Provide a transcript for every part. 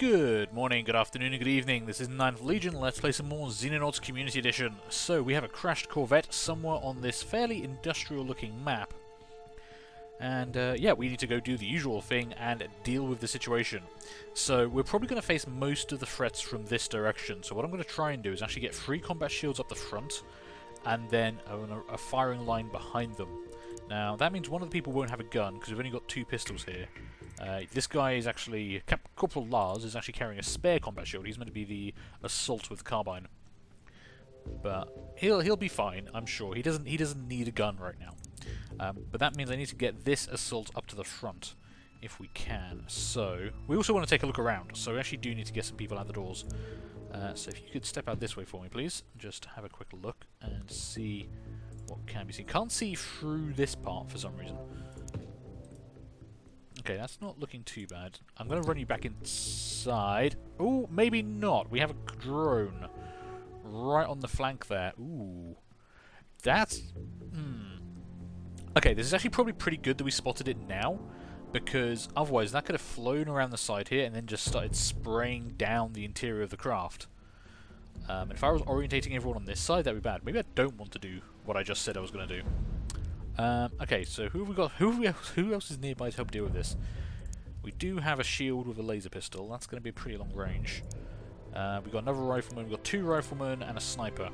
Good morning, good afternoon, and good evening. This is 9th Legion. Let's play some more Xenonauts Community Edition. So, we have a crashed corvette somewhere on this fairly industrial-looking map. And, yeah, we need to go do the usual thing and deal with the situation. So, we're probably going to face most of the threats from this direction. So, what I'm going to try and do is actually get 3 combat shields up the front, and then a firing line behind them. Now, that means one of the people won't have a gun, because we've only got 2 pistols here. This guy is actually, Corporal Lars is actually carrying a spare combat shield. He's meant to be the assault with carbine, but he'll be fine, I'm sure. He doesn't need a gun right now. But that means I need to get this assault up to the front if we can. So we also want to take a look around. So we actually do need to get some people out the doors. So if you could step out this way for me, please, just have a quick look and see what can be seen. Can't see through this part for some reason. Okay, that's not looking too bad. I'm going to run you back inside. Oh, maybe not. We have a drone right on the flank there. Ooh. That's... Okay, this is actually probably pretty good that we spotted it now, because otherwise that could have flown around the side here and then just started spraying down the interior of the craft. And if I was orientating everyone on this side, that would be bad. Maybe I don't want to do what I just said I was going to do. Okay, so who have we got? Who else is nearby to help deal with this? We do have a shield with a laser pistol. That's going to be a pretty long range. We've got another rifleman. We've got 2 riflemen and a sniper.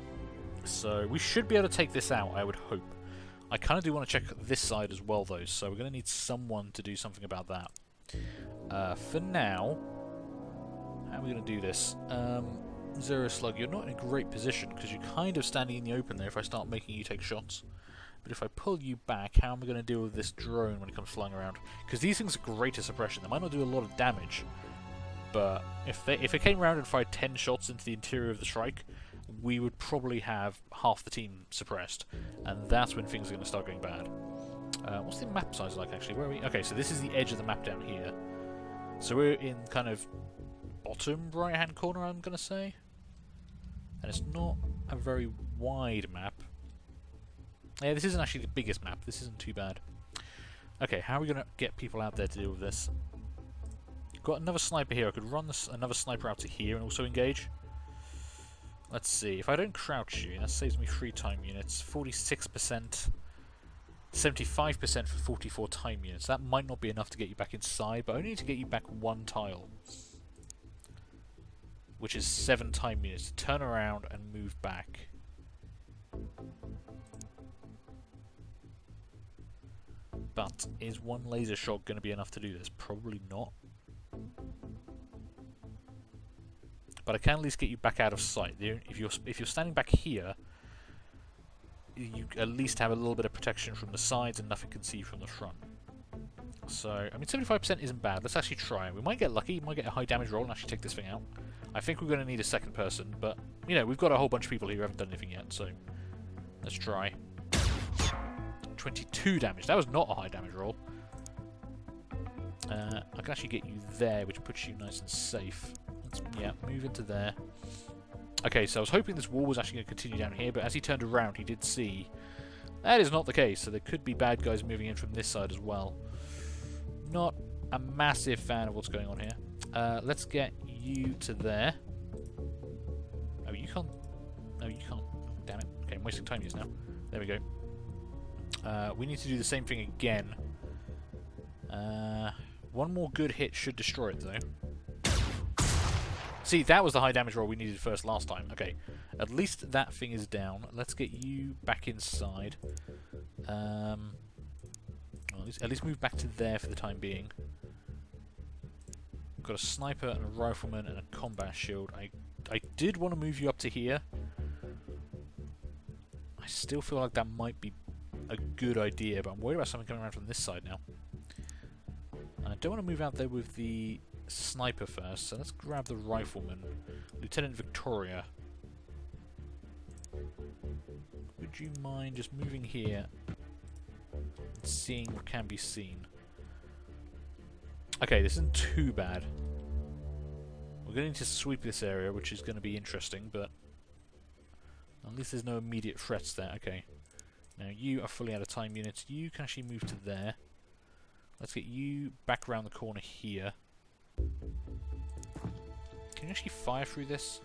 So we should be able to take this out, I would hope. I kind of do want to check this side as well, though. So we're going to need someone to do something about that. For now, how are we going to do this? Zero Slug, you're not in a great position because you're kind of standing in the open there if I start making you take shots. But if I pull you back, how am I going to deal with this drone when it comes flying around? Because these things are great to suppression. They might not do a lot of damage, but if it came around and fired 10 shots into the interior of the Shrike, we would probably have half the team suppressed, and that's when things are going to start going bad. What's the map size like, actually? Where are we? Okay, so this is the edge of the map down here. So we're in kind of bottom right-hand corner, I'm going to say. And it's not a very wide map. Yeah, this isn't actually the biggest map. This isn't too bad. Okay, how are we going to get people out there to deal with this? Got another sniper here. I could run another sniper out to here and also engage. Let's see. If I don't crouch you, that saves me 3 time units. 46%. 75% for 44 time units. That might not be enough to get you back inside, but I only need to get you back 1 tile. Which is 7 time units. Turn around and move back. But is 1 laser shot going to be enough to do this? Probably not. But I can at least get you back out of sight. If you're standing back here, you at least have a little bit of protection from the sides and nothing can see from the front. So, I mean, 75% isn't bad. Let's actually try. We might get lucky. We might get a high damage roll and actually take this thing out. I think we're going to need a second person, but, you know, we've got a whole bunch of people here who haven't done anything yet, so let's try. 22 damage. That was not a high damage roll. I can actually get you there, which puts you nice and safe. Let's, yeah, move into there. Okay, so I was hoping this wall was actually going to continue down here, but as he turned around, he did see that is not the case. So there could be bad guys moving in from this side as well. Not a massive fan of what's going on here. Let's get you to there. Oh, you can't. No, you can't. Damn it. Okay, I'm wasting time use now. There we go. We need to do the same thing again. 1 more good hit should destroy it, though. See, that was the high damage roll we needed first last time. Okay, at least that thing is down. Let's get you back inside. Well, at least move back to there for the time being. We've got a sniper and a rifleman and a combat shield. I did want to move you up to here. I still feel like that might be a good idea, but I'm worried about something coming around from this side now. And I don't want to move out there with the sniper first, so let's grab the rifleman. Lieutenant Victoria. Would you mind just moving here and seeing what can be seen? Okay, this isn't too bad. We're going to need to sweep this area, which is going to be interesting, but at least there's no immediate threats there. Okay. Now you are fully out of time units. You can actually move to there. Let's get you back around the corner here. Can you actually fire through this?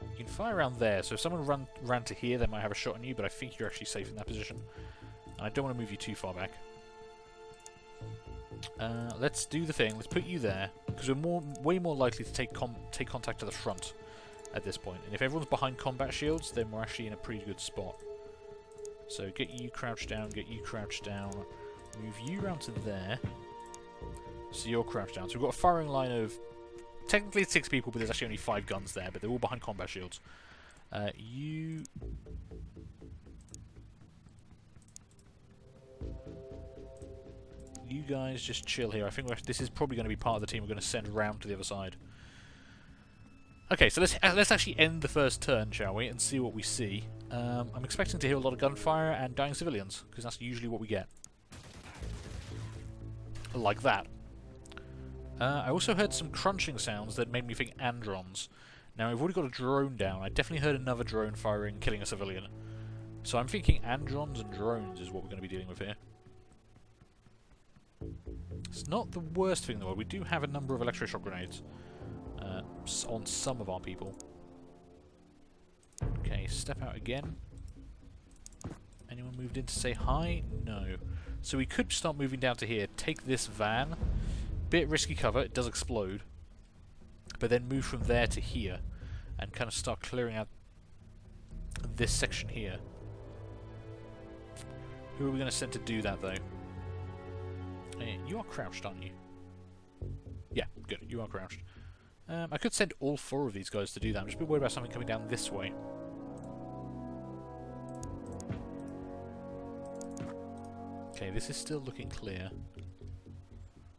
You can fire around there, so if someone ran to here, they might have a shot on you, but I think you're actually safe in that position. And I don't want to move you too far back. Let's do the thing. Let's put you there, because we're way more likely to take contact to the front at this point. And if everyone's behind combat shields, then we're actually in a pretty good spot. So get you crouched down, get you crouched down. Move you round to there. So you're crouched down. So we've got a firing line of... Technically it's 6 people, but there's actually only 5 guns there, but they're all behind combat shields. You guys just chill here. I think this is probably going to be part of the team we're going to send round to the other side. Okay, so let's actually end the first turn, shall we, and see what we see. I'm expecting to hear a lot of gunfire and dying civilians, because that's usually what we get. Like that. I also heard some crunching sounds that made me think androns. Now, I've already got a drone down. I definitely heard another drone firing, killing a civilian. So I'm thinking androns and drones is what we're going to be dealing with here. It's not the worst thing in the world. We do have a number of electroshock grenades on some of our people. Okay, step out again. Anyone moved in to say hi? No. So we could start moving down to here, take this van. Bit risky cover, it does explode. But then move from there to here and kind of start clearing out this section here. Who are we going to send to do that, though? You are crouched, aren't you? Yeah, good. You are crouched. I could send all 4 of these guys to do that. I'm just a bit worried about something coming down this way. Okay, this is still looking clear.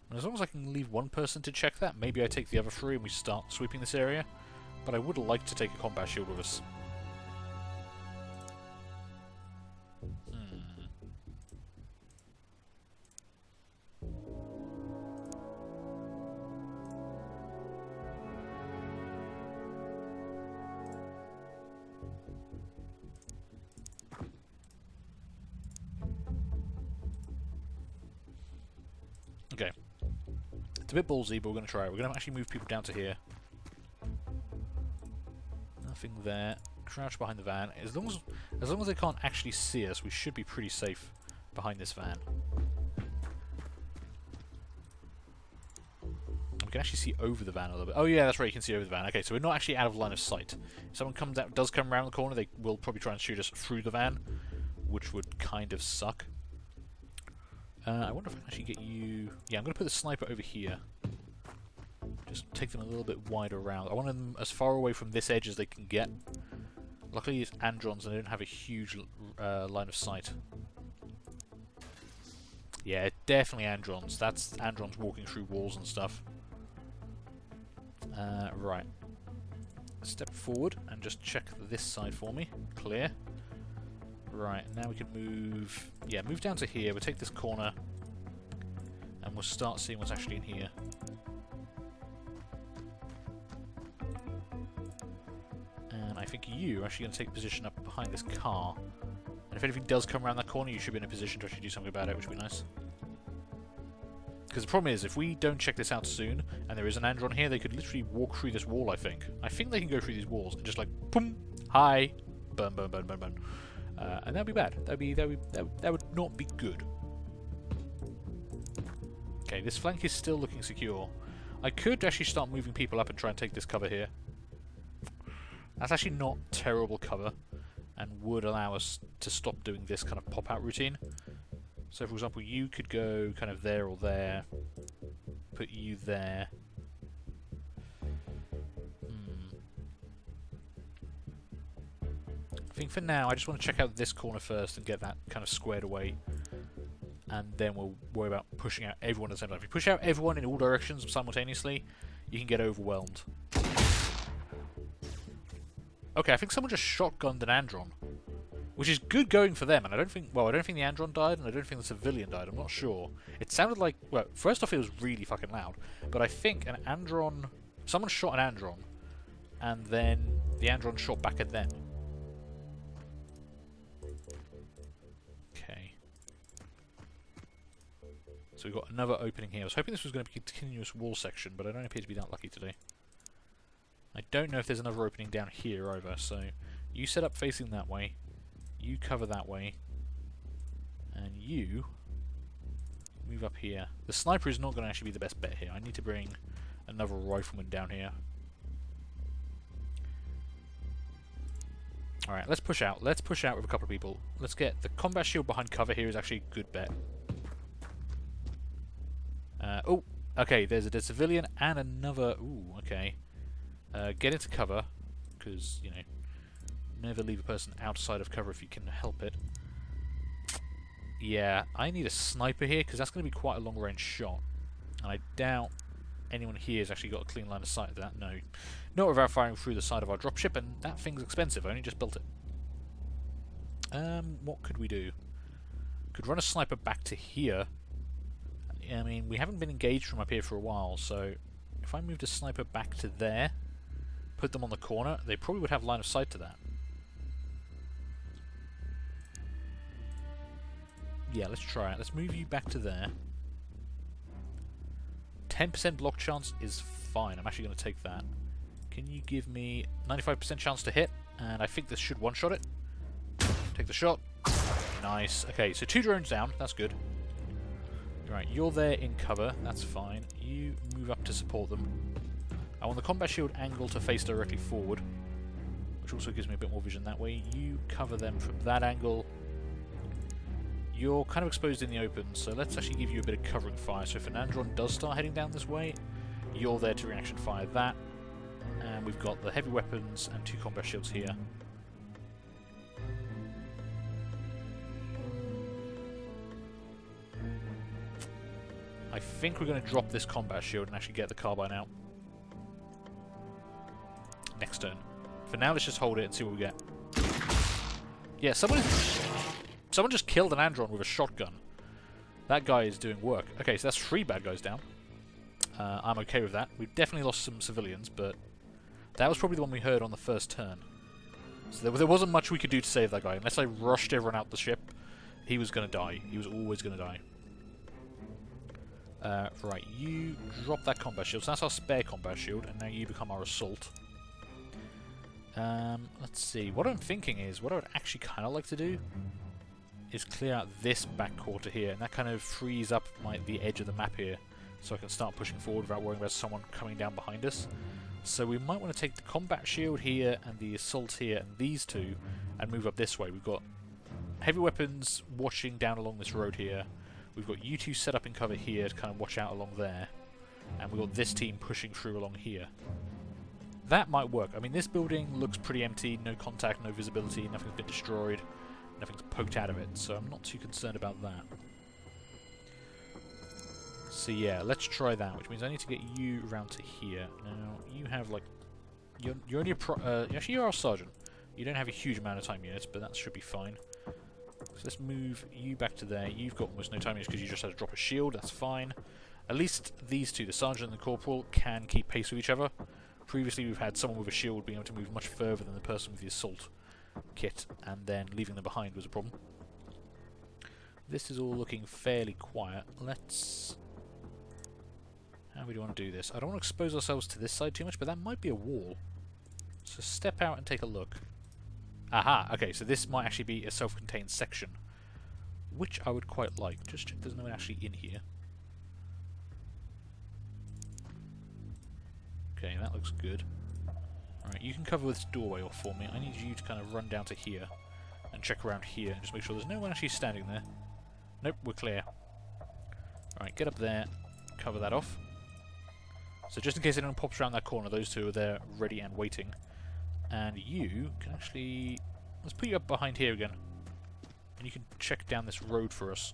And as long as I can leave one person to check that, maybe I take the other 3 and we start sweeping this area. But I would like to take a combat shield with us. Okay. It's a bit ballsy, but we're going to try it. We're going to actually move people down to here. Nothing there. Crouch behind the van. As long as they can't actually see us, we should be pretty safe behind this van. We can actually see over the van a little bit. Oh yeah, that's right, you can see over the van. Okay, so we're not actually out of line of sight. If someone does come around the corner, they will probably try and shoot us through the van, which would kind of suck. I wonder if I can actually get you... Yeah, I'm going to put the sniper over here. Just take them a little bit wider around. I want them as far away from this edge as they can get. Luckily it's androns and they don't have a huge line of sight. Yeah, definitely androns. That's androns walking through walls and stuff. Right. Step forward and just check this side for me. Clear. Right, now we can move... Yeah, move down to here. We'll take this corner and we'll start seeing what's actually in here. And I think you're actually going to take position up behind this car. And if anything does come around that corner, you should be in a position to actually do something about it, which would be nice. Because the problem is, if we don't check this out soon, and there is an andron here, they could literally walk through this wall, I think. I think they can go through these walls and just like, boom, hi, burn, burn, burn, burn, burn. And that'd be bad. That would not be good. Okay, this flank is still looking secure. I could actually start moving people up and try and take this cover here. That's actually not terrible cover, and would allow us to stop doing this kind of pop-out routine. So, for example, you could go kind of there or there. Put you there. I think for now, I just want to check out this corner first and get that kind of squared away. And then we'll worry about pushing out everyone at the same time. If you push out everyone in all directions simultaneously, you can get overwhelmed. Okay, I think someone just shotgunned an andron. Which is good going for them, and I don't think the andron died, and I don't think the civilian died, I'm not sure. It sounded like, well, first off it was really fucking loud, but I think an andron, someone shot an andron, and then the andron shot back at them. Okay. So we've got another opening here. I was hoping this was going to be a continuous wall section, but I don't appear to be that lucky today. I don't know if there's another opening down here either, so you set up facing that way, you cover that way, and you move up here. The sniper is not going to actually be the best bet here. I need to bring another rifleman down here. Alright, let's push out. Let's push out with a couple of people. Let's get the combat shield behind cover here is actually a good bet. Oh, okay, there's a dead civilian and another... Ooh, okay. Get into cover, because, you know, never leave a person outside of cover if you can help it. Yeah, I need a sniper here, because that's going to be quite a long-range shot. And I doubt anyone here has actually got a clean line of sight of that. No. Not without firing through the side of our dropship, and that thing's expensive. I only just built it. What could we do? Could run a sniper back to here. I mean, we haven't been engaged from up here for a while, so if I moved a sniper back to there, put them on the corner, they probably would have line of sight to that. Yeah, let's try it. Let's move you back to there. 10% block chance is fine. I'm actually going to take that. Can you give me 95% chance to hit? And I think this should one-shot it. Take the shot. Nice. Okay, so 2 drones down. That's good. Right, you're there in cover. That's fine. You move up to support them. I want the combat shield angle to face directly forward, which also gives me a bit more vision that way. You cover them from that angle. You're kind of exposed in the open, so let's actually give you a bit of covering fire. So if an Andron does start heading down this way, you're there to reaction fire that. And we've got the heavy weapons and 2 combat shields here. I think we're going to drop this combat shield and actually get the carbine out. Next turn. For now, let's just hold it and see what we get. Yeah, someone just killed an Andron with a shotgun. That guy is doing work. Okay, so that's 3 bad guys down. I'm okay with that. We've definitely lost some civilians, but that was probably the one we heard on the first turn. So there wasn't much we could do to save that guy. Unless I rushed everyone out the ship, he was going to die. He was always going to die. Right, you drop that combat shield. So that's our spare combat shield, and now you become our assault. Let's see. What I'm thinking is, what I would actually kind of like to do is clear out this back quarter here, and that kind of frees up the edge of the map here, so I can start pushing forward without worrying about someone coming down behind us. So we might want to take the combat shield here and the assault here and these 2 and move up this way. We've got heavy weapons watching down along this road here. We've got you 2 set up in cover here to kind of watch out along there. And we've got this team pushing through along here. That might work. I mean, this building looks pretty empty. No contact, no visibility, nothing's been destroyed. Nothing's poked out of it, so I'm not too concerned about that. So yeah, let's try that, which means I need to get you around to here. Now, you have like... You're only actually, you're our sergeant. You don't have a huge amount of time units, but that should be fine. So let's move you back to there. You've got almost no time units because you just had to drop a shield. That's fine. At least these 2, the sergeant and the corporal, can keep pace with each other. Previously, we've had someone with a shield being able to move much further than the person with the assault kit, and then leaving them behind was a problem. This is all looking fairly quiet. Let's... How do we want to do this? I don't want to expose ourselves to this side too much, but that might be a wall. So step out and take a look. Aha! Okay, so this might actually be a self-contained section, which I would quite like. Just check there's no one actually in here. Okay, that looks good. Alright, you can cover this doorway off for me. I need you to kind of run down to here and check around here and just make sure there's no one actually standing there. Nope, we're clear. Alright, get up there, cover that off. So just in case anyone pops around that corner, those 2 are there ready and waiting. And you can actually... Let's put you up behind here again. And you can check down this road for us.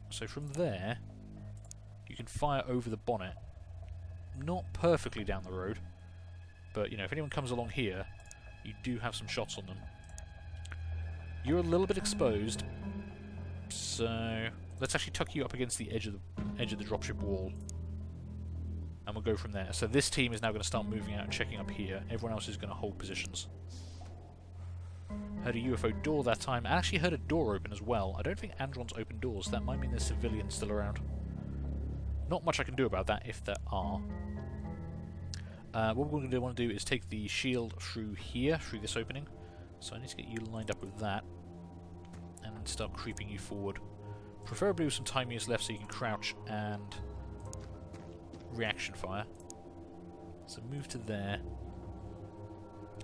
So from there, you can fire over the bonnet. Not perfectly down the road, but, you know, if anyone comes along here, you do have some shots on them. You're a little bit exposed, so let's actually tuck you up against the edge of the dropship wall, and we'll go from there. So this team is now going to start moving out and checking up here. Everyone else is going to hold positions. Heard a UFO door that time. I actually heard a door open as well. I don't think Androns open doors. That might mean there's civilians still around. Not much I can do about that if there are. What we're going to want to do is take the shield through here, through this opening. So I need to get you lined up with that, and then start creeping you forward. Preferably with some time use left so you can crouch and reaction fire. So move to there,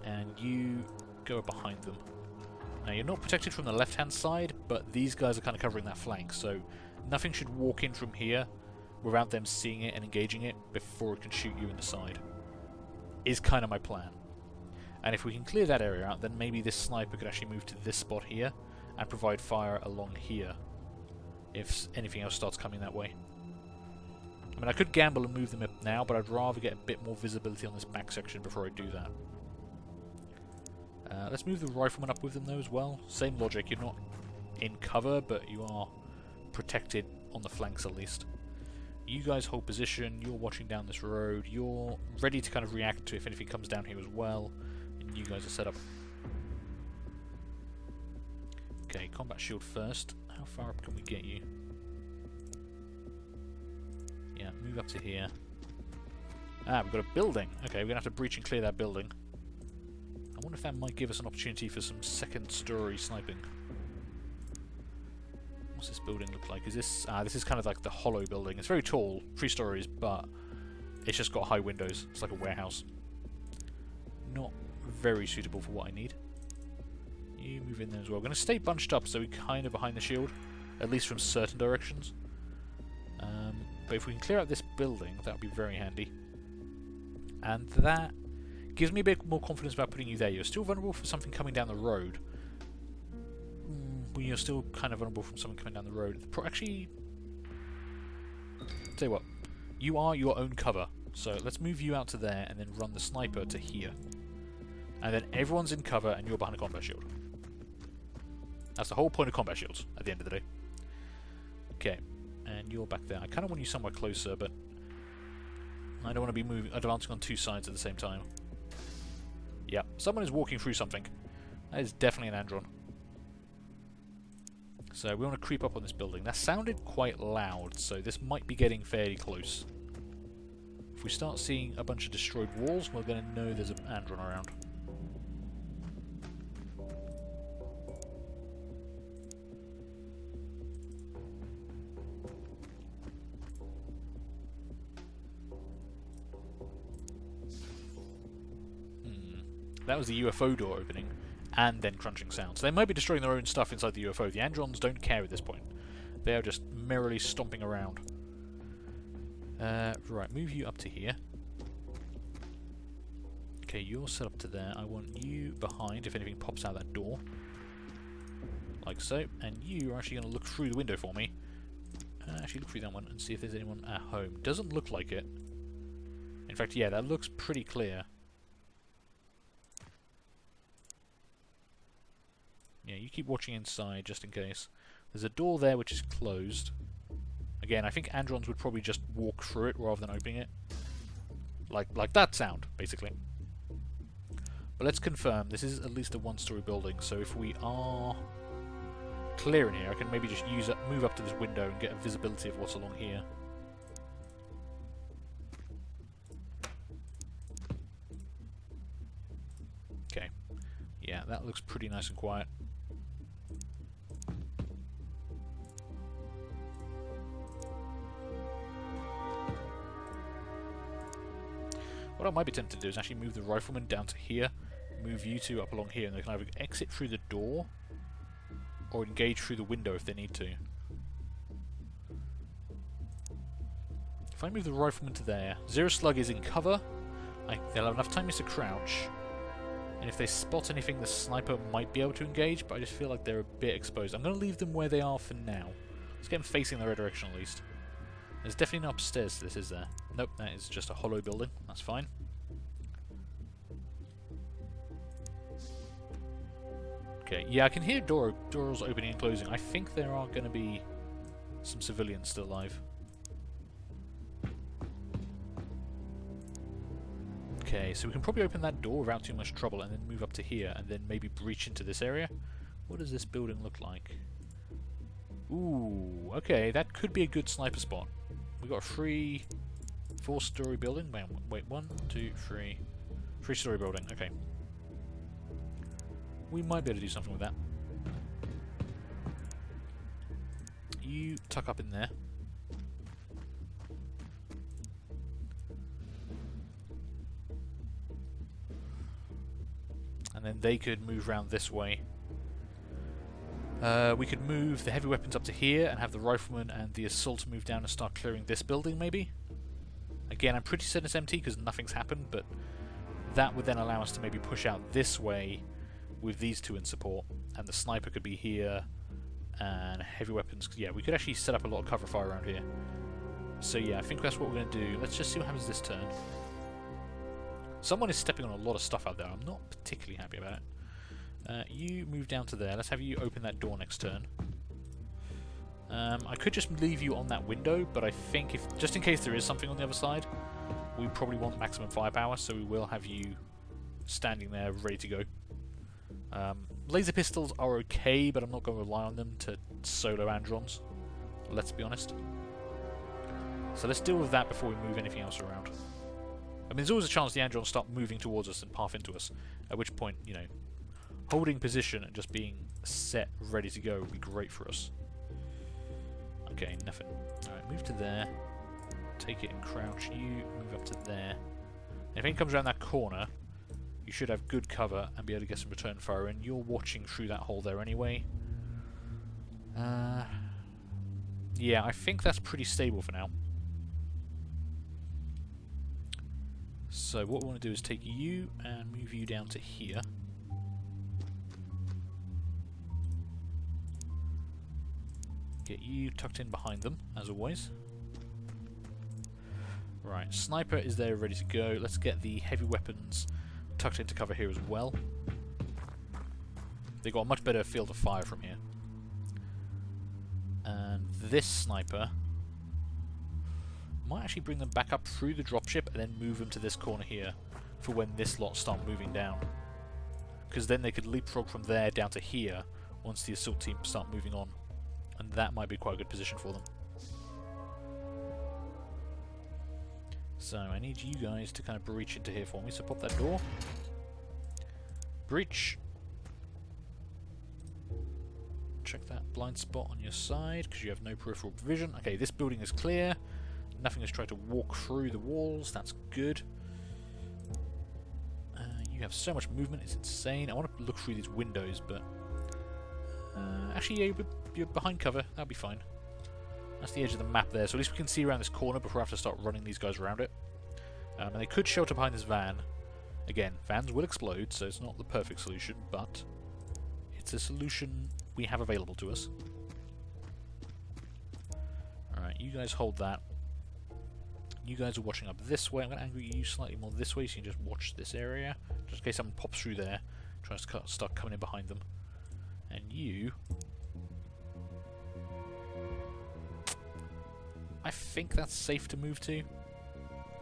and you go behind them. Now you're not protected from the left-hand side, but these guys are kind of covering that flank, so nothing should walk in from here without them seeing it and engaging it before it can shoot you in the side. Is kind of my plan. And if we can clear that area out, then maybe this sniper could actually move to this spot here and provide fire along here if anything else starts coming that way. I mean, I could gamble and move them up now, but I'd rather get a bit more visibility on this back section before I do that. Let's move the rifleman up with them though as well. Same logic, you're not in cover, but you are protected on the flanks at least. You guys hold position, you're watching down this road, you're ready to kind of react to if anything comes down here as well, and you guys are set up. Okay, combat shield first. How far up can we get you? Yeah, move up to here. Ah, we've got a building. Okay, we're going to have to breach and clear that building. I wonder if that might give us an opportunity for some second story sniping. What's this building look like? Is this... this is kind of like the hollow building. It's very tall, 3 stories, but it's just got high windows. It's like a warehouse. Not very suitable for what I need. You move in there as well. We're going to stay bunched up so we're kind of behind the shield, at least from certain directions. But if we can clear out this building, that would be very handy. And that gives me a bit more confidence about putting you there. You're still vulnerable for something coming down the road. Well, you're still kind of vulnerable from something coming down the road. Actually, tell you what, you are your own cover. So let's move you out to there and then run the sniper to here. And then everyone's in cover and you're behind a combat shield. That's the whole point of combat shields at the end of the day. Okay, and you're back there. I kind of want you somewhere closer, but I don't want to be advancing on 2 sides at the same time. Yeah, someone is walking through something. That is definitely an Andron. So we want to creep up on this building. That sounded quite loud, so this might be getting fairly close. If we start seeing a bunch of destroyed walls, we're going to know there's an Andron around. That was the UFO door opening, and then crunching sounds. So they might be destroying their own stuff inside the UFO. The Androns don't care at this point. They are just merrily stomping around. Right, move you up to here. Okay, you're set up to there. I want you behind if anything pops out that door. Like so. And you are actually going to look through the window for me. Actually look through that one and see if there's anyone at home. Doesn't look like it. In fact, yeah, that looks pretty clear. Yeah, you keep watching inside just in case. There's a door there which is closed. Again, I think Androns would probably just walk through it rather than opening it. Like that sound, basically. But let's confirm, this is at least a 1-story building, so if we are clear in here, I can maybe just move up to this window and get a visibility of what's along here. Okay. Yeah, that looks pretty nice and quiet. What I might be tempted to do is actually move the rifleman down to here, move you two up along here, and they can either exit through the door or engage through the window if they need to. If I move the rifleman to there, Zero Slug is in cover, they'll have enough time to crouch, and if they spot anything the sniper might be able to engage, but I just feel like they're a bit exposed. I'm going to leave them where they are for now. Let's get them facing the right direction at least. There's definitely no upstairs to this, is there? Nope, that is just a hollow building. That's fine. Okay, yeah, I can hear doors opening and closing. I think there are going to be some civilians still alive. Okay, so we can probably open that door without too much trouble and then move up to here and then maybe breach into this area. What does this building look like? Ooh, okay, that could be a good sniper spot. We've got 3 4-story building. Wait, 1, 2, 3. 3-story building. Okay. We might be able to do something with that. You tuck up in there. And then they could move around this way. We could move the heavy weapons up to here and have the riflemen and the assault move down and start clearing this building, maybe? Again, I'm pretty certain it's empty because nothing's happened, but that would then allow us to maybe push out this way with these two in support, and the sniper could be here, and heavy weapons. Yeah, we could actually set up a lot of cover fire around here. So yeah, I think that's what we're going to do. Let's just see what happens this turn. Someone is stepping on a lot of stuff out there. I'm not particularly happy about it. You move down to there. Let's have you open that door next turn. I could just leave you on that window, but I think if just in case there is something on the other side, we probably want maximum firepower, so we will have you standing there ready to go. Laser pistols are okay, but I'm not going to rely on them to solo Androns. Let's be honest. So let's deal with that before we move anything else around. I mean, there's always a chance the Androns start moving towards us and path into us, at which point, you know, holding position and just being set, ready to go would be great for us. Okay, nothing. Alright, move to there. Take it and crouch. You move up to there. And if anything comes around that corner, you should have good cover and be able to get some return fire in. You're watching through that hole there anyway. Yeah, I think that's pretty stable for now. So what we want to do is take you and move you down to here. Get you tucked in behind them, as always. Right, sniper is there ready to go. Let's get the heavy weapons tucked into cover here as well. They've got a much better field of fire from here. And this sniper might actually bring them back up through the dropship and then move them to this corner here for when this lot start moving down. Because then they could leapfrog from there down to here once the assault team start moving on. And that might be quite a good position for them. So I need you guys to kind of breach into here for me. So pop that door. Breach. Check that blind spot on your side because you have no peripheral vision. Okay, this building is clear. Nothing has tried to walk through the walls. That's good. You have so much movement. It's insane. I want to look through these windows, but actually, yeah, you're behind cover. That'll be fine. That's the edge of the map there, so at least we can see around this corner before I have to start running these guys around it. And they could shelter behind this van. Again, vans will explode, so it's not the perfect solution, but it's a solution we have available to us. Alright, you guys hold that. You guys are watching up this way. I'm going to angle you slightly more this way so you can just watch this area. Just in case someone pops through there, tries to start coming in behind them. And you... I think that's safe to move to.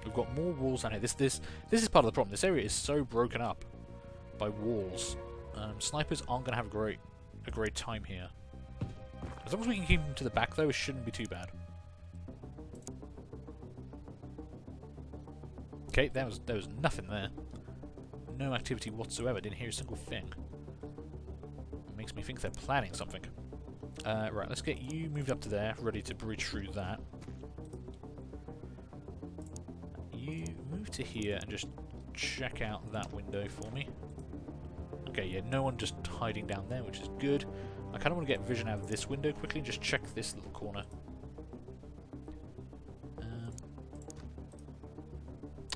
We've got more walls down here. This is part of the problem. This area is so broken up by walls. Snipers aren't going to have a great time here. As long as we can keep them to the back, though, it shouldn't be too bad. Okay, there was nothing there. No activity whatsoever. Didn't hear a single thing. It makes me think they're planning something. Right, let's get you moved up to there, ready to breach through that. You move to here and just check out that window for me. Okay, yeah, no one just hiding down there, which is good. I kind of want to get vision out of this window quickly and just check this little corner.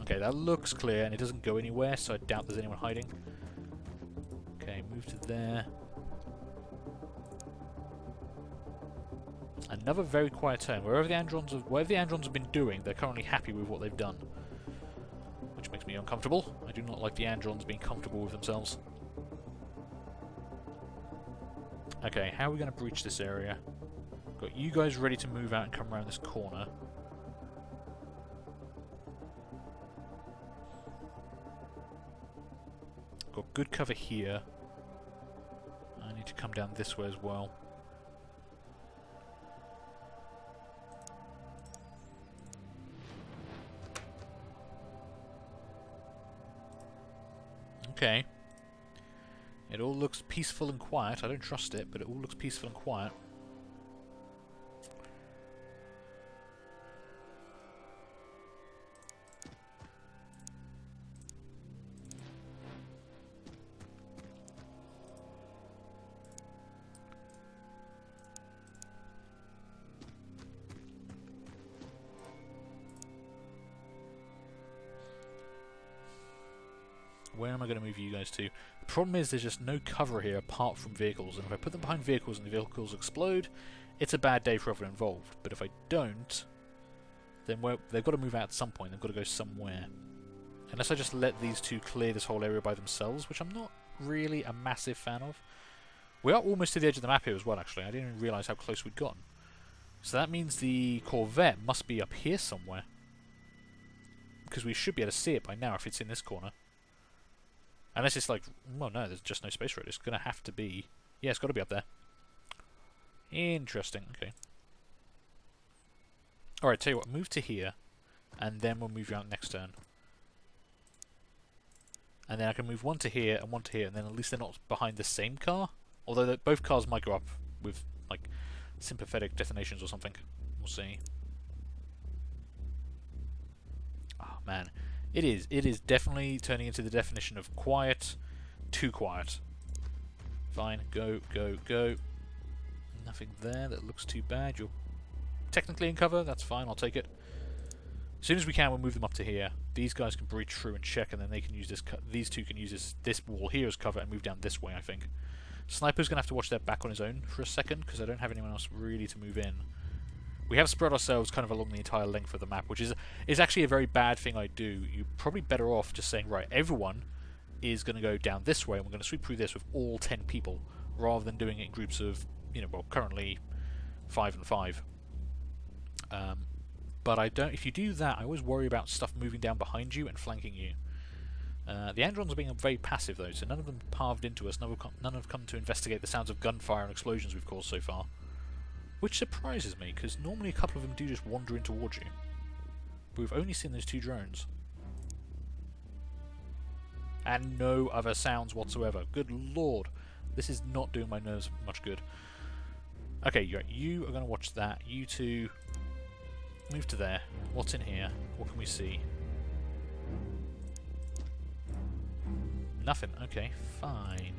Okay, that looks clear and it doesn't go anywhere, so I doubt there's anyone hiding. Okay, move to there. Another very quiet turn. Wherever the Androns have been doing, they're currently happy with what they've done. Which makes me uncomfortable. I do not like the Androns being comfortable with themselves. Okay, how are we going to breach this area? Got you guys ready to move out and come around this corner. Got good cover here. I need to come down this way as well. Okay. It all looks peaceful and quiet. I don't trust it, but it all looks peaceful and quiet. Where am I going to move you guys to? The problem is there's just no cover here apart from vehicles, and if I put them behind vehicles and the vehicles explode, it's a bad day for everyone involved. But if I don't, then they've got to move out at some point. They've got to go somewhere. Unless I just let these two clear this whole area by themselves, which I'm not really a massive fan of. We are almost to the edge of the map here as well, actually. I didn't even realise how close we'd gotten. So that means the corvette must be up here somewhere. Because we should be able to see it by now if it's in this corner. Unless it's like, well no, there's just no space for it. It's going to have to be, yeah, it's got to be up there. Interesting, okay. Alright, tell you what, move to here, and then we'll move you out next turn. And then I can move one to here and one to here, and then at least they're not behind the same car. Although both cars might go up with, like, sympathetic detonations or something. We'll see. Oh man. It is definitely turning into the definition of quiet, too quiet. Fine, go, go, go. Nothing there that looks too bad. You're technically in cover, that's fine, I'll take it. As soon as we can, we'll move them up to here. These guys can breach through and check, and then they can use this. These two can use this wall here as cover and move down this way, I think. Sniper's going to have to watch their back on his own for a second, because I don't have anyone else really to move in. We have spread ourselves kind of along the entire length of the map, which is actually a very bad thing I do. You're probably better off just saying, right, everyone is going to go down this way, and we're going to sweep through this with all 10 people, rather than doing it in groups of, you know, well, currently 5 and 5. But I don't. If you do that, I always worry about stuff moving down behind you and flanking you. The Androns are being very passive, though, so none of them palved into us. None have come to investigate the sounds of gunfire and explosions we've caused so far. Which surprises me, because normally a couple of them do just wander in towards you. But we've only seen those two drones. And no other sounds whatsoever. Good lord. This is not doing my nerves much good. Okay, you are going to watch that. You two move to there. What's in here? What can we see? Nothing. Okay, fine.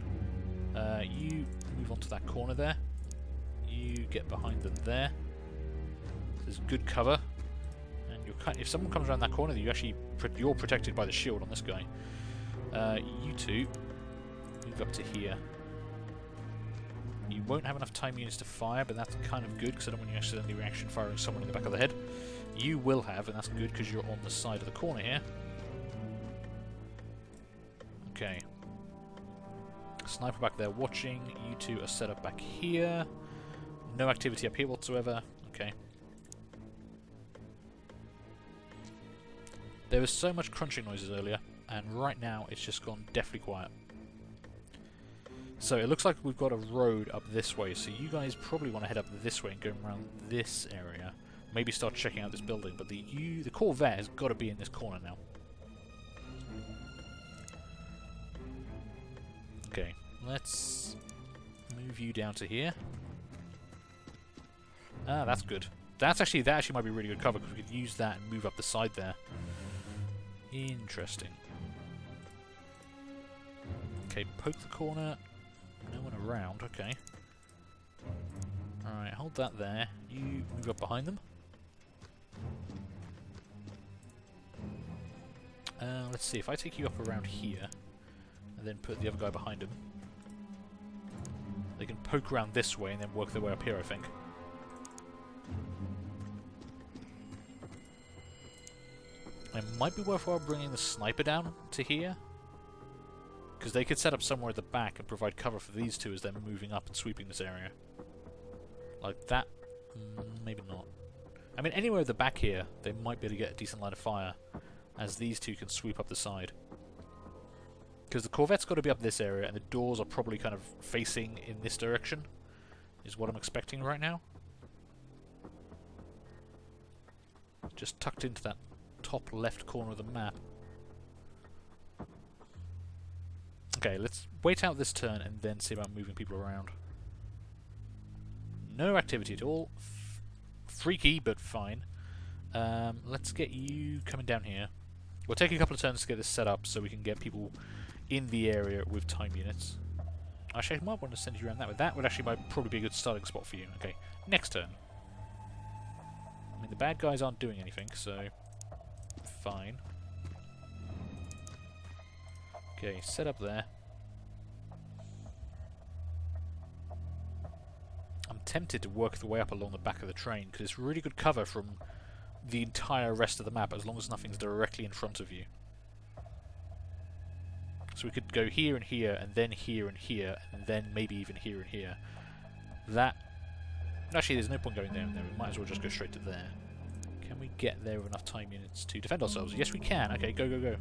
You move on to that corner there. You get behind them there. There's good cover, and if someone comes around that corner, you're protected by the shield on this guy. You two move up to here. You won't have enough time units to fire, but that's kind of good because I don't want you accidentally reaction firing someone in the back of the head. You will have, and that's good because you're on the side of the corner here. Okay. Sniper back there watching. You two are set up back here. No activity up here whatsoever. Okay. There was so much crunching noises earlier, and right now it's just gone deathly quiet. So it looks like we've got a road up this way, so you guys probably want to head up this way and go around this area. Maybe start checking out this building, but the corvette has got to be in this corner now. Okay, let's move you down to here. Ah, that's good. That actually might be really good cover because we could use that and move up the side there. Interesting. Okay, poke the corner. No one around. Okay. All right, hold that there. You move up behind them. Let's see if I take you up around here, and then put the other guy behind him. They can poke around this way and then work their way up here, I think. It might be worthwhile bringing the sniper down to here, because they could set up somewhere at the back and provide cover for these two as they're moving up and sweeping this area. Like that? Maybe not. I mean, anywhere at the back here, they might be able to get a decent line of fire, as these two can sweep up the side. Because the corvette's got to be up this area, and the doors are probably kind of facing in this direction, is what I'm expecting right now. Just tucked into that top left corner of the map. Okay, let's wait out this turn and then see about moving people around. No activity at all. Freaky, but fine. Let's get you coming down here. We'll take a couple of turns to get this set up so we can get people in the area with time units. Actually, I might want to send you around that way. That would actually probably be a good starting spot for you. Okay, next turn. I mean, the bad guys aren't doing anything, so fine. Okay, set up there. I'm tempted to work the way up along the back of the train because it's really good cover from the entire rest of the map as long as nothing's directly in front of you. So we could go here and here, and then here and here, and then maybe even here and here. That... Actually, there's no point going down there. We might as well just go straight to there. Can we get there with enough time units to defend ourselves? Yes, we can. Okay, go, go, go.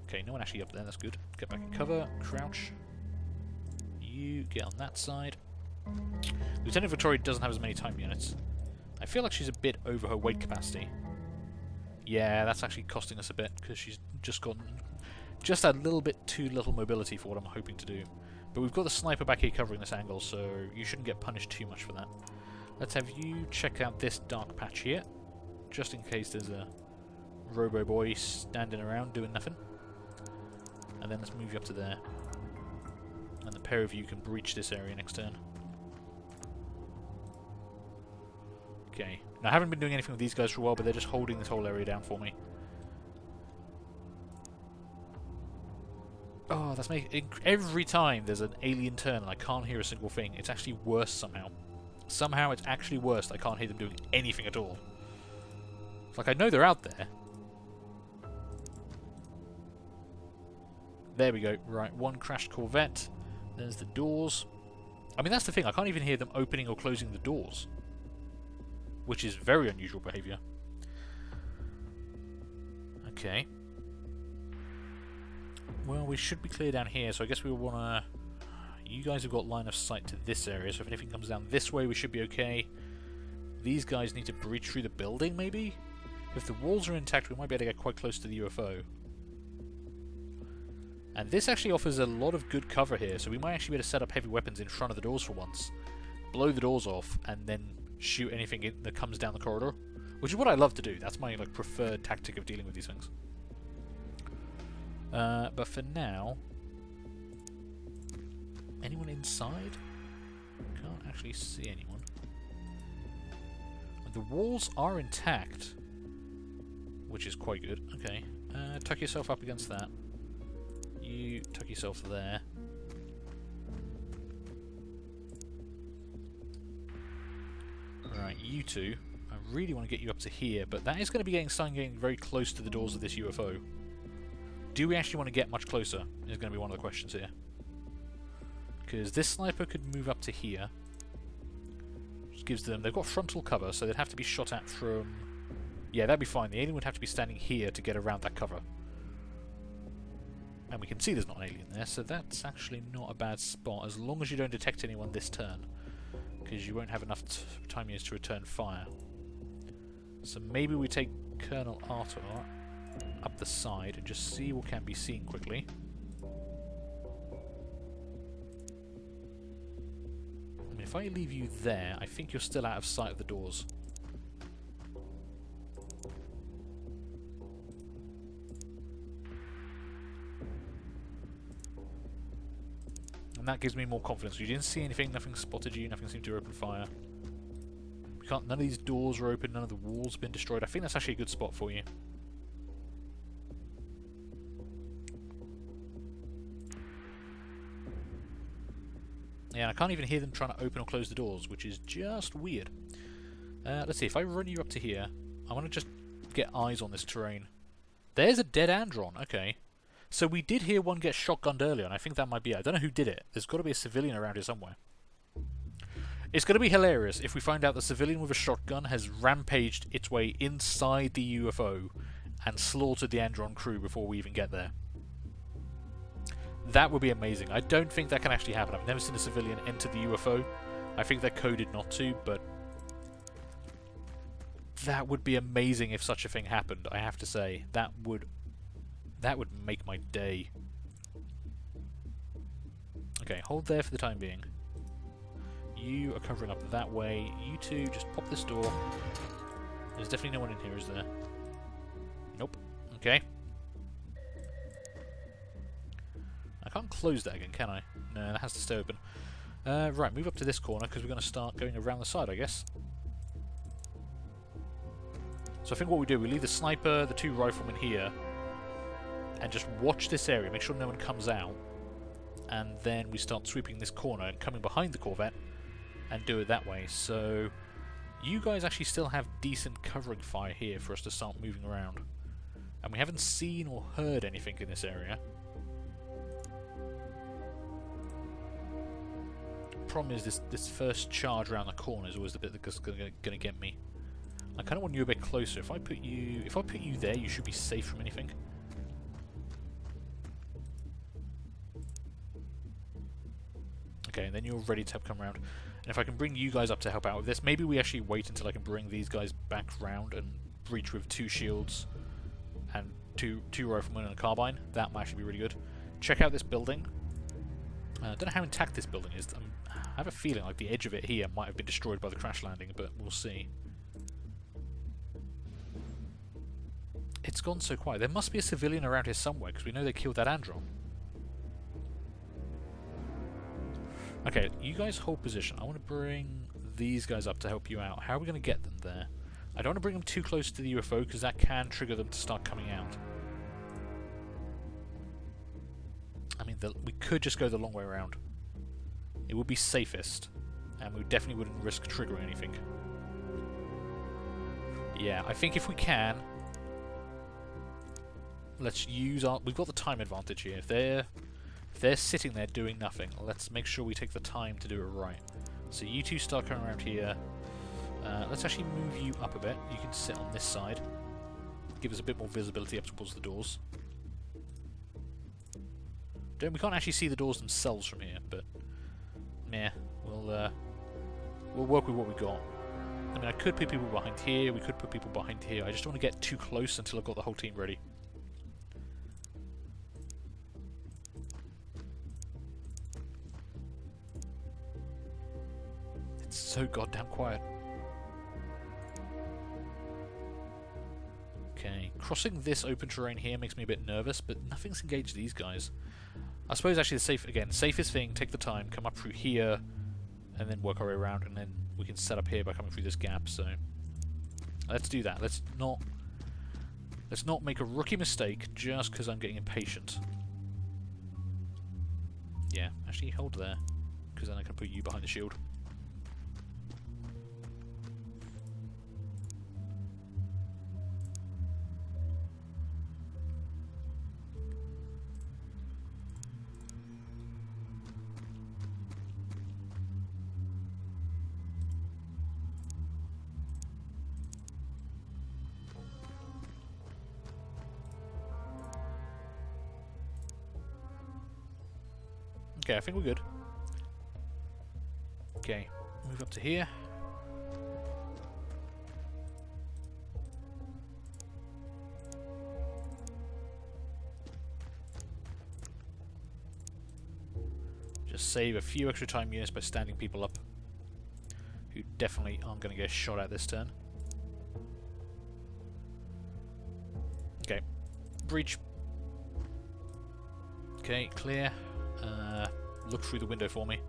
Okay, no one actually up there. That's good. Get back in cover. Crouch. You get on that side. Lieutenant Victoria doesn't have as many time units. I feel like she's a bit over her weight capacity. Yeah, that's actually costing us a bit because she's just got just a little bit too little mobility for what I'm hoping to do. But we've got the sniper back here covering this angle, so you shouldn't get punished too much for that. Let's have you check out this dark patch here, just in case there's a robo boy standing around doing nothing. And then let's move you up to there. And the pair of you can breach this area next turn. Okay. Now, I haven't been doing anything with these guys for a while, but they're just holding this whole area down for me. Oh, that's making... Every time there's an alien turn and I can't hear a single thing, it's actually worse somehow. Somehow it's actually worse. I can't hear them doing anything at all. It's like I know they're out there. There we go. Right, one crashed corvette. There's the doors. I mean, that's the thing. I can't even hear them opening or closing the doors, which is very unusual behaviour. Okay. Well, we should be clear down here, so I guess we want to... You guys have got line of sight to this area, so if anything comes down this way, we should be okay. These guys need to breach through the building, maybe? If the walls are intact, we might be able to get quite close to the UFO. And this actually offers a lot of good cover here, so we might actually be able to set up heavy weapons in front of the doors for once. Blow the doors off, and then shoot anything that comes down the corridor. Which is what I love to do. That's my preferred tactic of dealing with these things. But for now... Anyone inside? Can't actually see anyone. The walls are intact, which is quite good. Okay. Tuck yourself up against that. You tuck yourself there. Right, you two. I really want to get you up to here, but that is going to be getting very close to the doors of this UFO. Do we actually want to get much closer? Is going to be one of the questions here. Because this sniper could move up to here. Which gives them... They've got frontal cover, so they'd have to be shot at from... Yeah, that'd be fine. The alien would have to be standing here to get around that cover. And we can see there's not an alien there, so that's actually not a bad spot, as long as you don't detect anyone this turn. Because you won't have enough time units to return fire. So maybe we take Colonel Arthur up the side and just see what can be seen quickly. I mean, if I leave you there, I think you're still out of sight of the doors. And that gives me more confidence. You didn't see anything, nothing spotted you, nothing seemed to open fire. None of these doors are open, none of the walls have been destroyed. I think that's actually a good spot for you. Yeah, I can't even hear them trying to open or close the doors, which is just weird. Let's see, if I run you up to here, I want to just get eyes on this terrain. There's a dead Andron, okay. So we did hear one get shotgunned earlier, and I think that might be it. I don't know who did it. There's got to be a civilian around here somewhere. It's going to be hilarious if we find out the civilian with a shotgun has rampaged its way inside the UFO and slaughtered the Andron crew before we even get there. That would be amazing. I don't think that can actually happen. I've never seen a civilian enter the UFO. I think they're coded not to, but That would be amazing if such a thing happened, I have to say. That would make my day. Okay, hold there for the time being. You are covering up that way. You two just pop this door. There's definitely no one in here, is there? Nope. Okay. I can't close that again, can I? No, that has to stay open. Right, move up to this corner because we're going to start going around the side, I guess. So I think what we do, we leave the sniper, the 2 riflemen here, and just watch this area, make sure no one comes out, and then we start sweeping this corner and coming behind the corvette and do it that way. So you guys actually still have decent covering fire here for us to start moving around. And we haven't seen or heard anything in this area. Problem is this first charge around the corner is always the bit that's gonna get me. I kind of want you a bit closer. If I put you there, you should be safe from anything. Okay, and then you're ready to come around. And if I can bring you guys up to help out with this, maybe we actually wait until I can bring these guys back round and breach with 2 shields and two riflemen and a carbine. That might actually be really good. Check out this building. I don't know how intact this building is. I have a feeling like the edge of it here might have been destroyed by the crash landing, but we'll see. It's gone so quiet. There must be a civilian around here somewhere, because we know they killed that Andron. Okay, you guys hold position. I want to bring these guys up to help you out. How are we going to get them there? I don't want to bring them too close to the UFO, because that can trigger them to start coming out. I mean, we could just go the long way around. It would be safest, and we definitely wouldn't risk triggering anything. Yeah, I think if we can, let's use our... We've got the time advantage here. If they're sitting there doing nothing, let's make sure we take the time to do it right. So you two start coming around here. Let's actually move you up a bit. You can sit on this side. Give us a bit more visibility up towards the doors. We can't actually see the doors themselves from here, but... Meh. We'll work with what we got. I mean, I could put people behind here, we could put people behind here. I just don't want to get too close until I've got the whole team ready. It's so goddamn quiet. Okay, crossing this open terrain here makes me a bit nervous, but nothing's engaged these guys. I suppose actually the safest thing, take the time, come up through here, and then work our way around, and then we can set up here by coming through this gap, so... Let's do that. Let's not make a rookie mistake just because I'm getting impatient. Yeah, actually hold there, because then I can put you behind the shield. Okay, I think we're good. Okay, move up to here. Just save a few extra time units by standing people up who definitely aren't going to get shot at this turn. Okay, breach. Okay, clear. Look through the window for me.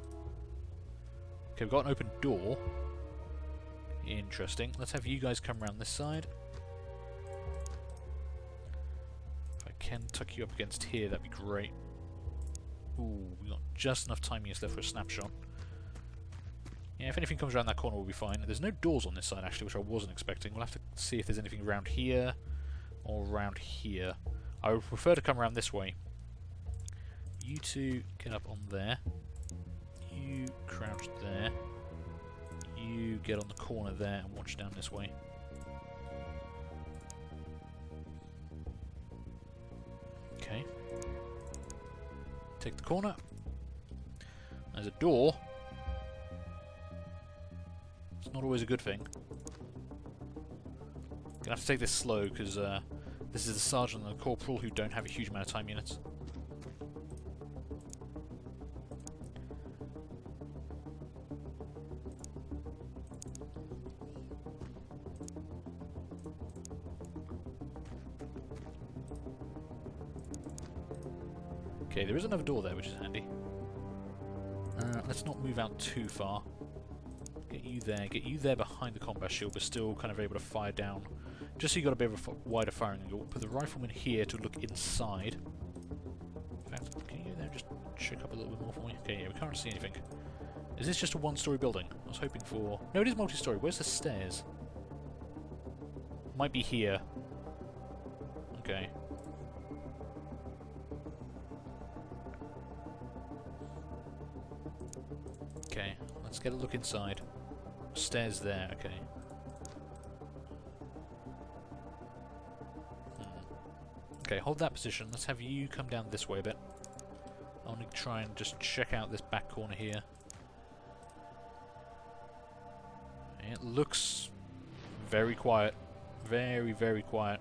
Okay, we've got an open door. Interesting. Let's have you guys come around this side. If I can tuck you up against here, that'd be great. Ooh, we've got just enough time left for a snapshot. Yeah, if anything comes around that corner, we'll be fine. There's no doors on this side, actually, which I wasn't expecting. We'll have to see if there's anything around here or around here. I would prefer to come around this way. You two get up on there. You crouch there. You get on the corner there and watch down this way. Okay. Take the corner. There's a door. It's not always a good thing. Gonna have to take this slow, because this is the sergeant and the corporal who don't have a huge amount of time units. Okay, there is another door there, which is handy. Let's not move out too far. Get you there behind the combat shield, but still kind of able to fire down. Just so you got a bit of a wider firing angle. Put the rifleman here to look inside. In fact, can you there just check up a little bit more for me? Okay, yeah, we can't see anything. Is this just a one-story building? I was hoping for... No, it is multi-story. Where's the stairs? Might be here. Okay. Okay, let's get a look inside. Stairs there, okay. Okay, hold that position. Let's have you come down this way a bit. I want to try and just check out this back corner here. It looks very quiet. Very, very quiet.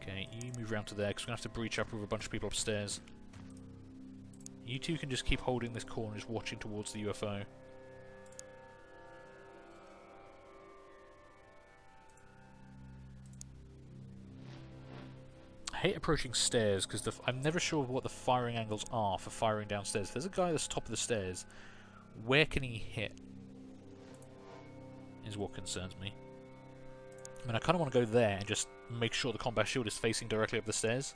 Okay, you move around to there, because we're going to have to breach up with a bunch of people upstairs. You two can just keep holding this corner, just watching towards the UFO. I hate approaching stairs, because I'm never sure what the firing angles are for firing downstairs. If there's a guy at the top of the stairs, where can he hit? Is what concerns me. I mean, I kind of want to go there and just make sure the combat shield is facing directly up the stairs.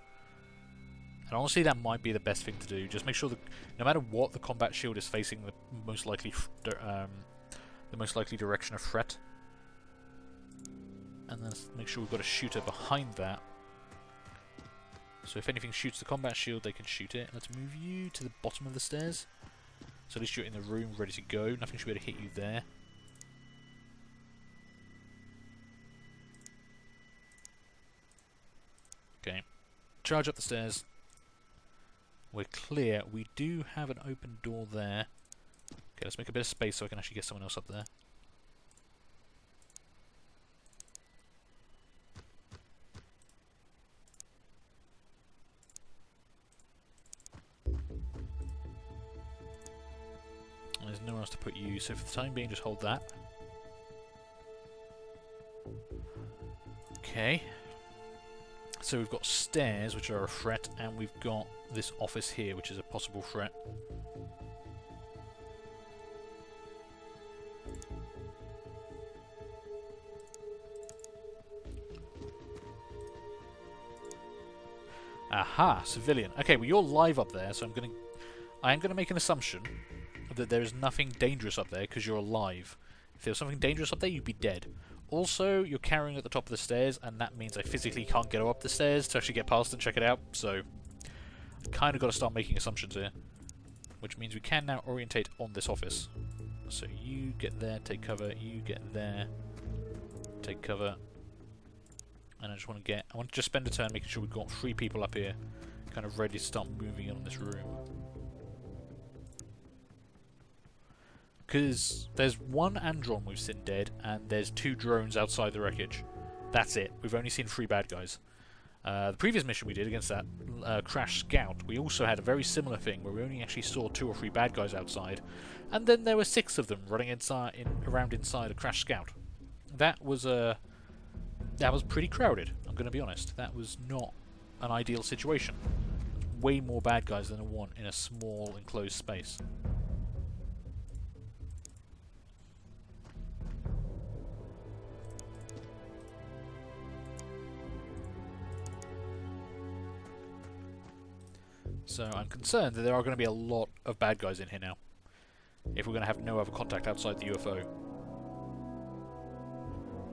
And honestly, that might be the best thing to do. Just make sure that no matter what, the combat shield is facing the most likely direction of threat. And then make sure we've got a shooter behind that. So if anything shoots the combat shield, they can shoot it. Let's move you to the bottom of the stairs. So at least you're in the room, ready to go. Nothing should be able to hit you there. Okay. Charge up the stairs. We're clear. We do have an open door there. Okay, let's make a bit of space so I can actually get someone else up there. There's nowhere else to put you, so for the time being, just hold that. Okay. So we've got stairs, which are a threat, and we've got this office here, which is a possible threat. Aha, civilian. Okay, well you're live up there, so I am gonna make an assumption that there is nothing dangerous up there because you're alive. If there was something dangerous up there, you'd be dead. Also, you're carrying at the top of the stairs, and that means I physically can't get up the stairs to actually get past and check it out, so I kind of got to start making assumptions here. Which means we can now orientate on this office. So you get there, take cover, you get there, take cover. And I want to just spend a turn making sure we've got 3 people up here, kind of ready to start moving in on this room. Because there's 1 Andron we've seen dead, and there's 2 drones outside the wreckage. That's it. We've only seen 3 bad guys. The previous mission we did against that crash scout, we also had a very similar thing, where we only actually saw 2 or 3 bad guys outside, and then there were 6 of them running around inside a crash scout. That was pretty crowded, I'm going to be honest. That was not an ideal situation. Way more bad guys than I want in a small enclosed space. So I'm concerned that there are going to be a lot of bad guys in here now, if we're going to have no other contact outside the UFO.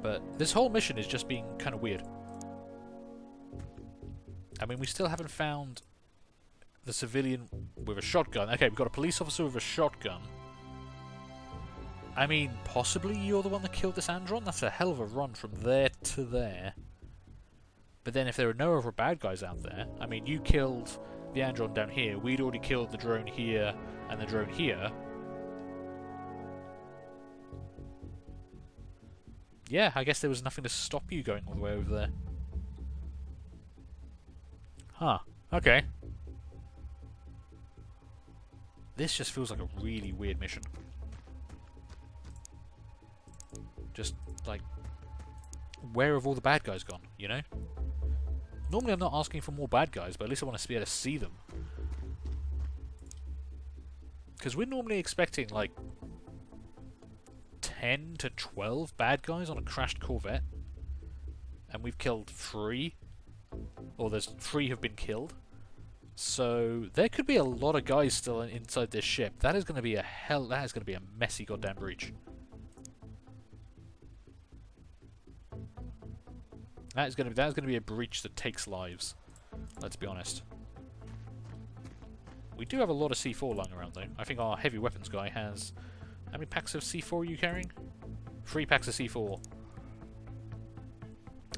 But this whole mission is just being kind of weird. I mean, we still haven't found the civilian with a shotgun. Okay, we've got a police officer with a shotgun. I mean, possibly you're the one that killed this Andron? That's a hell of a run from there to there. But then if there are no other bad guys out there, I mean, you killed the Andron down here. We'd already killed the drone here and the drone here. yeah, I guess there was nothing to stop you going all the way over there. Huh. Okay. This just feels like a really weird mission. Just, like, where have all the bad guys gone, you know? Normally I'm not asking for more bad guys, but at least I want to be able to see them. Because we're normally expecting, like, 10 to 12 bad guys on a crashed Corvette. And we've killed 3. Or there's 3 have been killed. So there could be a lot of guys still inside this ship. That is going to be that is going to be a messy goddamn breach. That is going to be a breach that takes lives. Let's be honest. We do have a lot of C4 lying around though. I think our heavy weapons guy has... How many packs of C4 are you carrying? 3 packs of C4.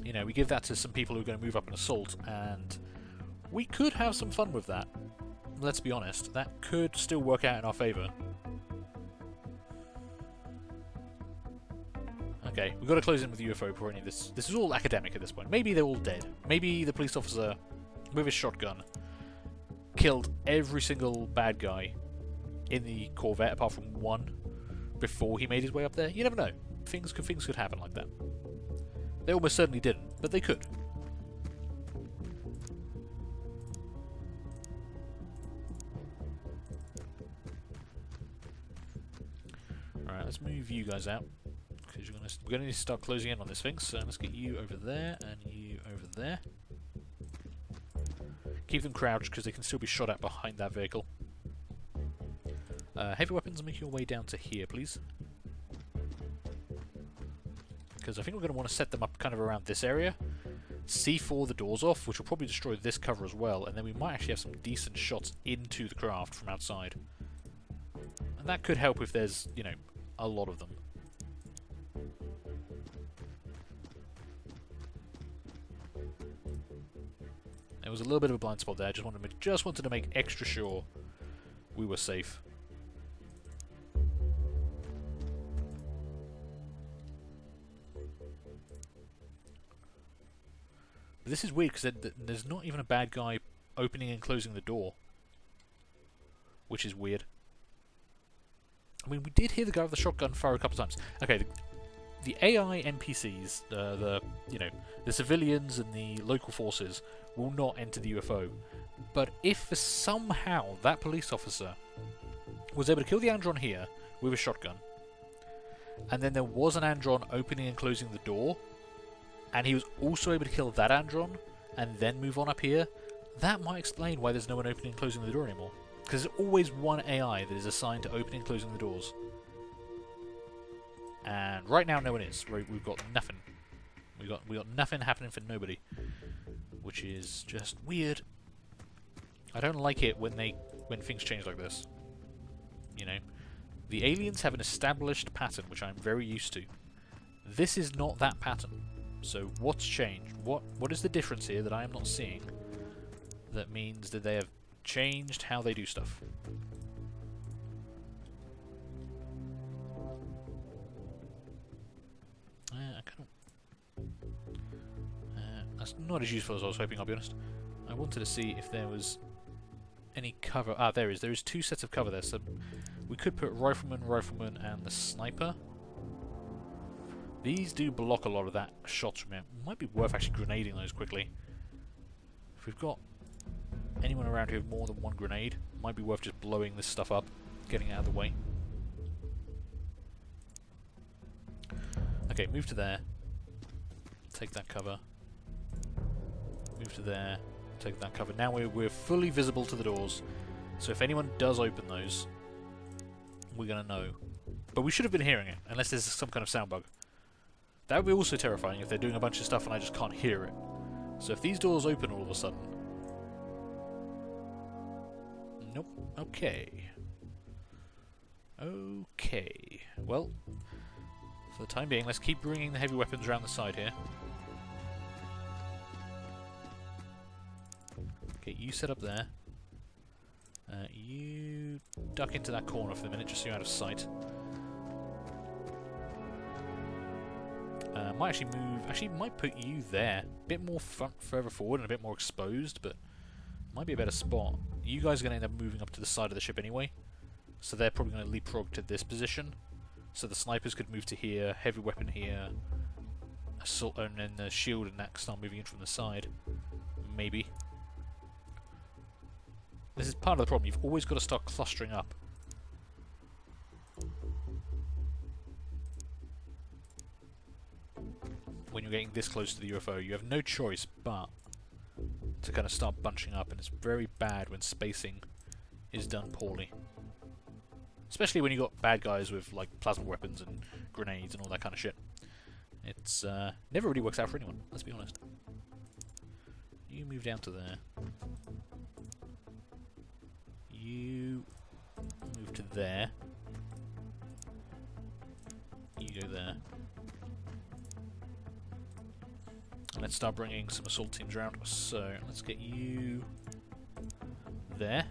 You know, we give that to some people who are going to move up an assault, and we could have some fun with that. Let's be honest. That could still work out in our favour. Okay, we've got to close in with the UFO before any of this... This is all academic at this point. Maybe they're all dead. Maybe the police officer, with his shotgun, killed every single bad guy in the Corvette, apart from 1, before he made his way up there. You never know. Things could happen like that. They almost certainly didn't, but they could. Alright, let's move you guys out. Because we're going to need to start closing in on this thing, so let's get you over there, and you over there. Keep them crouched, because they can still be shot at behind that vehicle. Heavy weapons, make your way down to here, please. Because I think we're going to want to set them up kind of around this area. C4 the doors off, which will probably destroy this cover as well, and then we might actually have some decent shots into the craft from outside. And that could help if there's, you know, a lot of them. There was a little bit of a blind spot there. Just wanted to make extra sure we were safe. But this is weird because there's not even a bad guy opening and closing the door, which is weird. I mean, we did hear the guy with the shotgun fire a couple of times. Okay, the AI NPCs, you know, the civilians and the local forces will not enter the UFO. But if somehow that police officer was able to kill the Andron here with a shotgun, and then there was an Andron opening and closing the door, and he was also able to kill that Andron and then move on up here, that might explain why there's no one opening and closing the door anymore. Because there's always one AI that is assigned to opening and closing the doors. And right now no one is. We've got nothing. We got nothing happening for nobody. Which is just weird. I don't like it when things change like this. You know? The aliens have an established pattern which I'm very used to. This is not that pattern. So what's changed? What is the difference here that I am not seeing that means that they have changed how they do stuff? That's not as useful as I was hoping, I'll be honest. I wanted to see if there was any cover. Ah, there is. There is 2 sets of cover there, so we could put rifleman, and the sniper. These do block a lot of that shots from here. Might be worth actually grenading those quickly. If we've got anyone around here with more than 1 grenade, might be worth just blowing this stuff up, getting it out of the way. Okay, move to there. Take that cover. Move to there. Take that cover. Now we're fully visible to the doors. So if anyone does open those, we're going to know. But we should have been hearing it, unless there's some kind of sound bug. That would be also terrifying if they're doing a bunch of stuff and I just can't hear it. So if these doors open all of a sudden... Nope. Okay. Okay. Well, for the time being, let's keep bringing the heavy weapons around the side here. Okay, you set up there. You duck into that corner for the minute, just so you're out of sight. Might actually move... Actually, might put you there. A bit more further forward and a bit more exposed, but might be a better spot. You guys are going to end up moving up to the side of the ship anyway, so they're probably going to leapfrog to this position. So the snipers could move to here, heavy weapon here, assault, and then the shield and that start moving in from the side. Maybe. This is part of the problem. You've always got to start clustering up. When you're getting this close to the UFO, you have no choice but to kind of start bunching up, and it's very bad when spacing is done poorly. Especially when you got bad guys with like plasma weapons and grenades and all that kind of shit. It's never really works out for anyone, let's be honest. You move down to there. You move to there. You go there. And let's start bringing some assault teams around. So, let's get you there.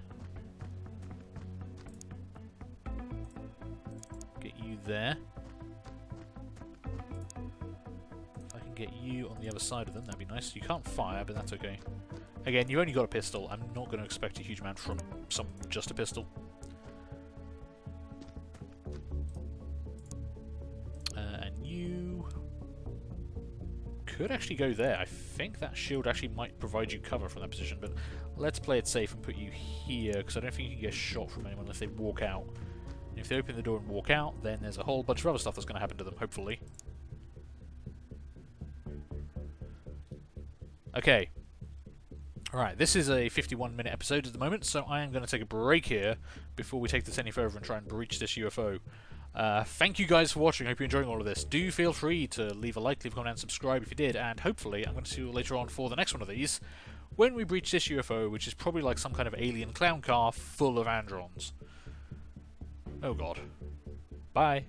Get you there. If I can get you on the other side of them, that'd be nice. You can't fire, but that's okay. Again, you've only got a pistol. I'm not going to expect a huge amount from just a pistol. And you could actually go there. I think that shield actually might provide you cover from that position, but let's play it safe and put you here, because I don't think you can get shot from anyone unless they walk out. And if they open the door and walk out, then there's a whole bunch of other stuff that's going to happen to them, hopefully. Okay. Alright, this is a 51-minute episode at the moment, so I am going to take a break here before we take this any further and try and breach this UFO. Thank you guys for watching. I hope you're enjoying all of this. Do feel free to leave a like, leave a comment, and subscribe if you did, and hopefully I'm going to see you later on for the next one of these, when we breach this UFO, which is probably like some kind of alien clown car full of androns. Oh god. Bye.